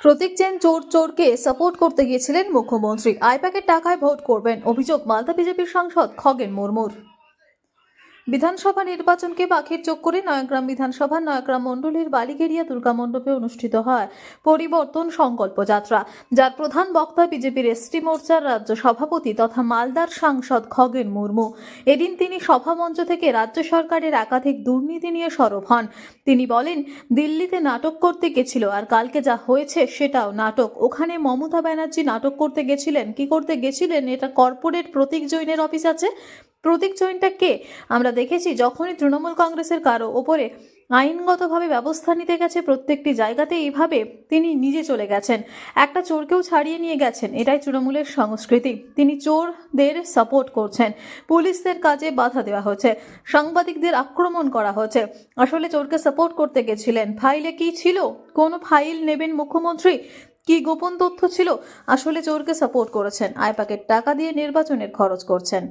প্রতীক জৈন চোরকে সাপোর্ট করতে গিয়েছিলেন মুখ্যমন্ত্রী। আইপ্যাকের টাকায় ভোট করবেন, অভিযোগ মালদা বিজেপির সাংসদ খগেন মুর্মুর। বিধানসভা নির্বাচনকে পাখির চোখ করে নয়াগ্রাম বিধানসভার নয়াগ্রাম মণ্ডলের বালিগেরিয়া দুর্গা মণ্ডপে অনুষ্ঠিত হয় পরিবর্তন সংকল্প যাত্রা, যার প্রধান বক্তা বিজেপির এসটি মোর্চার রাজ্য সভাপতি তথা মালদার সাংসদ খগেন মুর্মু। এদিন তিনি সভামঞ্চ থেকে রাজ্য সরকারের একাধিক দুর্নীতি নিয়ে সরব হন। তিনি বলেন, দিল্লিতে নাটক করতে গেছিল, আর কালকে যা হয়েছে সেটাও নাটক। ওখানে মমতা ব্যানার্জি নাটক করতে গেছিলেন। কি করতে গেছিলেন? এটা কর্পোরেট প্রতীক জৈনের অফিস আছে। প্রতীক জৈনটা কে? আমরা দেখেছি যখনই তৃণমূল কংগ্রেসের কারো ওপরে আইনগতভাবে ব্যবস্থা নিতে গেছে, প্রত্যেকটি জায়গাতে এইভাবে তিনি নিজে চলে গেছেন, একটা চোরকেও ছাড়িয়ে নিয়ে গেছেন। এটাই তৃণমূলের সংস্কৃতি। তিনি চোরদের সাপোর্ট করছেন, পুলিশদের কাজে বাধা দেওয়া হচ্ছে, সাংবাদিকদের আক্রমণ করা হচ্ছে। আসলে চোরকে সাপোর্ট করতে গেছিলেন। ফাইলে কি ছিল? কোন ফাইল নেবেন মুখ্যমন্ত্রী? কি গোপন তথ্য ছিল? আসলে চোরকে সাপোর্ট করেছেন, আইপ্যাকের টাকা দিয়ে নির্বাচনের খরচ করছেন।